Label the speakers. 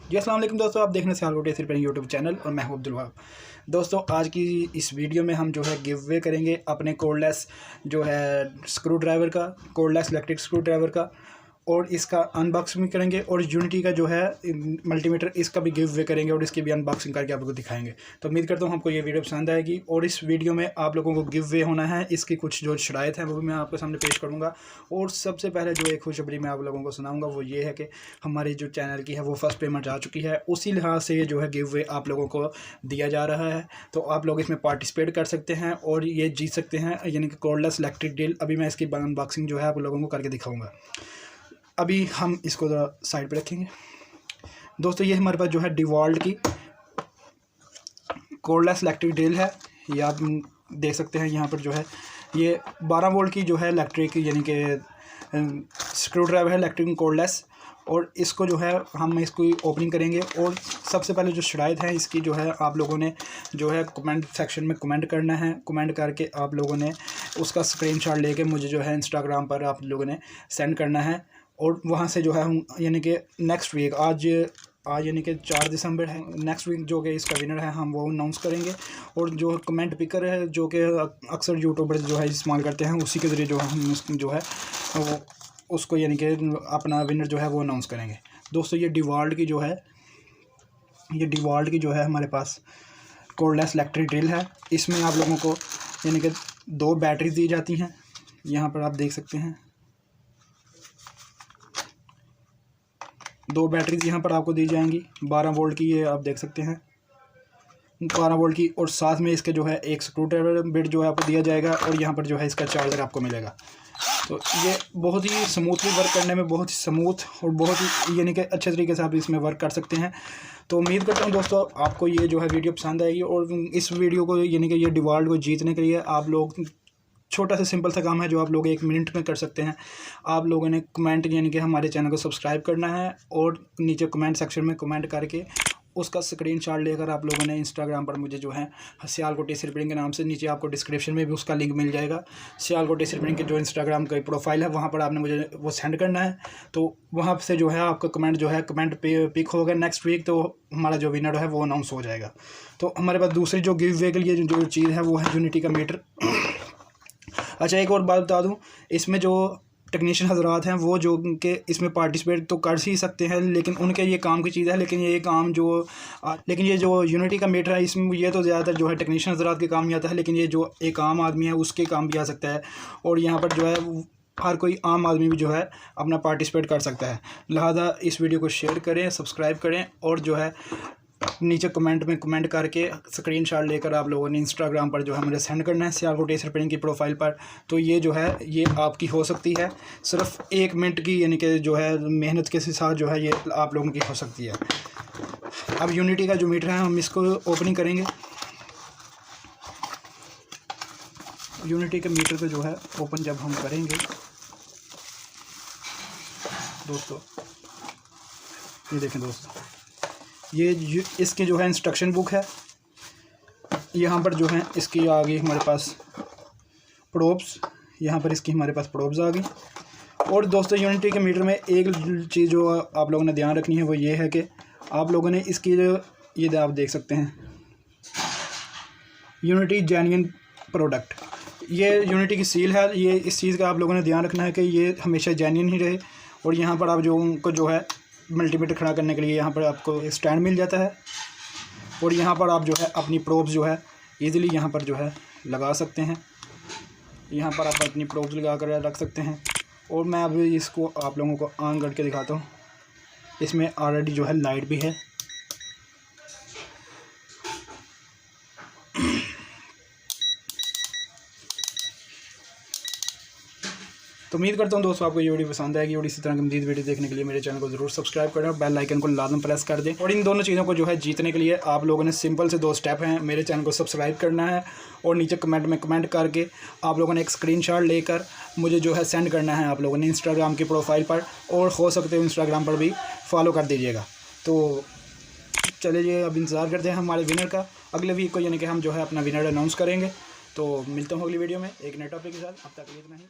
Speaker 1: जी अस्सलाम वालेकुम दोस्तों, आप देख रहे हैं सियालकोट रिपेयरिंग यूट्यूब चैनल और मैं हूं अब्दुल वहाब। दोस्तों आज की इस वीडियो में हम जो है गिव वे करेंगे अपने कोर्डलेस जो है स्क्रू ड्राइवर का, कोर्डलेस इलेक्ट्रिक स्क्रू ड्राइवर का, और इसका अनबॉक्सिंग भी करेंगे और यूनिटी का जो है मल्टीमीटर इसका भी गिव वे करेंगे और इसकी भी अनबॉक्सिंग करके आप लोगों को दिखाएंगे। तो उम्मीद करता हूँ आपको ये वीडियो पसंद आएगी और इस वीडियो में आप लोगों को गिव वे होना है, इसकी कुछ जो शराइत हैं वो भी मैं आपके सामने पेश करूँगा। और सबसे पहले जो एक खुशखबरी मैं आप लोगों को सुनाऊँगा वो ये है कि हमारी जो चैनल की है वो फर्स्ट पेमेंट आ चुकी है, उसी लिहाज से ये जो है गिव वे आप लोगों को दिया जा रहा है। तो आप लोग इसमें पार्टिसिपेट कर सकते हैं और ये जीत सकते हैं, यानी कि कॉर्डलेस इलेक्ट्रिक ड्रिल। अभी मैं इसकी अनबॉक्सिंग जो है आप लोगों को करके दिखाऊँगा। अभी हम इसको ज़रा साइड पे रखेंगे। दोस्तों ये हमारे पास जो है डिवॉल्ट की कॉर्डलेस इलेक्ट्रिक ड्रिल है, ये आप देख सकते हैं। यहाँ पर जो है ये 12 वोल्ट की जो है इलेक्ट्रिक यानी कि स्क्रू ड्राइवर है इलेक्ट्रिक कॉर्डलेस। और इसको जो है हम इसको ओपनिंग करेंगे और सबसे पहले जो शराइत है इसकी जो है आप लोगों ने जो है कमेंट सेक्शन में कमेंट करना है। कमेंट करके आप लोगों ने उसका स्क्रीनशॉट लेके मुझे जो है इंस्टाग्राम पर आप लोगों ने सेंड करना है। और वहाँ से जो है हम यानी कि नेक्स्ट वीक आज यानी कि 4 दिसंबर है, नेक्स्ट वीक जो कि इसका विनर है हम वो अनाउंस करेंगे। और जो कमेंट पिकर है जो कि अक्सर यूट्यूबर्स जो है इस्तेमाल करते हैं, उसी के ज़रिए जो हम जो है वो उसको यानी कि अपना विनर जो है वो अनाउंस करेंगे। दोस्तों ये डिवॉल्ट की जो है हमारे पास कॉर्डलेस इलेक्ट्रिक ड्रिल है। इसमें आप लोगों को यानी कि 2 बैटरीज दी जाती हैं, यहाँ पर आप देख सकते हैं। 2 बैटरीज यहाँ पर आपको दी जाएंगी 12 वोल्ट की, ये आप देख सकते हैं 12 वोल्ट की। और साथ में इसके जो है एक स्क्रू ड्राइवर बिट जो है आपको दिया जाएगा और यहाँ पर जो है इसका चार्जर आपको मिलेगा। तो ये बहुत ही स्मूथली वर्क करने में बहुत ही स्मूथ और बहुत ही यानी कि अच्छे तरीके से आप इसमें वर्क कर सकते हैं। तो उम्मीद करता हूँ दोस्तों आपको ये जो है वीडियो पसंद आएगी। और इस वीडियो को यानी कि ये डिवॉल्ट को जीतने के लिए आप लोग छोटा सा सिंपल सा काम है जो आप लोग 1 मिनट में कर सकते हैं। आप लोगों ने कमेंट यानी कि हमारे चैनल को सब्सक्राइब करना है और नीचे कमेंट सेक्शन में कमेंट करके उसका स्क्रीनशॉट लेकर आप लोगों ने इंस्टाग्राम पर मुझे जो है सियालकोट रिपेयरिंग के नाम से, नीचे आपको डिस्क्रिप्शन में भी उसका लिंक मिल जाएगा। सियालकोट रिपेयरिंग के जो इंस्टाग्राम का प्रोफाइल है वहाँ पर आपने मुझे वो सेंड करना है। तो वहाँ से जो है आपका कमेंट जो है कमेंट पे पिक होगा नेक्स्ट वीक, तो हमारा जो विनर है वो अनाउंस हो जाएगा। तो हमारे पास दूसरी जो गिव वे के लिए जो चीज़ है वो है यूनिटी का मीटर। अच्छा एक और बात बता दूं, इसमें जो टेक्नीशियन हजरात हैं वो जो कि इसमें पार्टिसिपेट तो कर ही सकते हैं, लेकिन उनके ये काम की चीज़ है। लेकिन ये जो यूनिटी का मीटर है इसमें ये तो ज़्यादातर जो है टेक्नीशियन हजरात के काम ही आता है, लेकिन ये जो एक आम आदमी है उसके काम भी आ सकता है। और यहाँ पर जो है हर कोई आम आदमी भी जो है अपना पार्टिसिपेट कर सकता है। लिहाजा इस वीडियो को शेयर करें, सब्सक्राइब करें और जो है नीचे कमेंट में कमेंट करके स्क्रीनशॉट लेकर आप लोगों ने इंस्टाग्राम पर जो है मुझे सेंड करना है सियालकोट रिपेयरिंग की प्रोफाइल पर। तो ये जो है ये आपकी हो सकती है, सिर्फ 1 मिनट की यानी कि जो है मेहनत के साथ जो है ये आप लोगों की हो सकती है। अब यूनिटी का जो मीटर है हम इसको ओपनिंग करेंगे। यूनिटी के मीटर को जो है ओपन जब हम करेंगे दोस्तों, ये देखें दोस्तों, ये इसकी जो है इंस्ट्रक्शन बुक है। यहाँ पर जो है इसकी आ गई हमारे पास प्रोब्स, यहाँ पर इसकी हमारे पास प्रोब्स आ गई। और दोस्तों यूनिटी के मीटर में एक चीज़ जो आप लोगों ने ध्यान रखनी है वो ये है कि आप लोगों ने इसकी जो ये आप देख सकते हैं यूनिटी जेन्युइन प्रोडक्ट, ये यूनिटी की सील है। ये इस चीज़ का आप लोगों ने ध्यान रखना है कि ये हमेशा जेन्युइन ही रहे। और यहाँ पर आप जो उनको जो है मल्टीमीटर खड़ा करने के लिए यहाँ पर आपको स्टैंड मिल जाता है। और यहाँ पर आप जो है अपनी प्रोब्स जो है इजीली यहाँ पर जो है लगा सकते हैं। यहाँ पर आप अपनी प्रोब्स लगा कर रख सकते हैं। और मैं अभी इसको आप लोगों को ऑन करके दिखाता हूँ। इसमें ऑलरेडी जो है लाइट भी है। तो उम्मीद करता हूँ दोस्तों आपको ये वीडियो पसंद आएगी और इसी तरह की मज़ीद वीडियो देखने के लिए मेरे चैनल को ज़रूर सब्सक्राइब करें और बेल आइकन को लाजम प्रेस कर दें। और इन दोनों चीज़ों को जो है जीतने के लिए आप लोगों ने सिंपल से 2 स्टेप हैं। मेरे चैनल को सब्सक्राइब करना है और नीचे कमेंट में कमेंट करके आप लोगों ने एक स्क्रीनशॉट लेकर मुझे जो है सेंड करना है आप लोगों ने इंस्टाग्राम की प्रोफाइल पर, और हो सकते हो इंस्टाग्राम पर भी फॉलो कर दीजिएगा। तो चलिए अब इंतज़ार करते हैं हमारे विनर का। अगले वीक को यानी कि हम जो है अपना विनर अनाउंस करेंगे। तो मिलता हूँ अगली वीडियो में एक नए टॉपिक के साथ। अब तक इतना ही।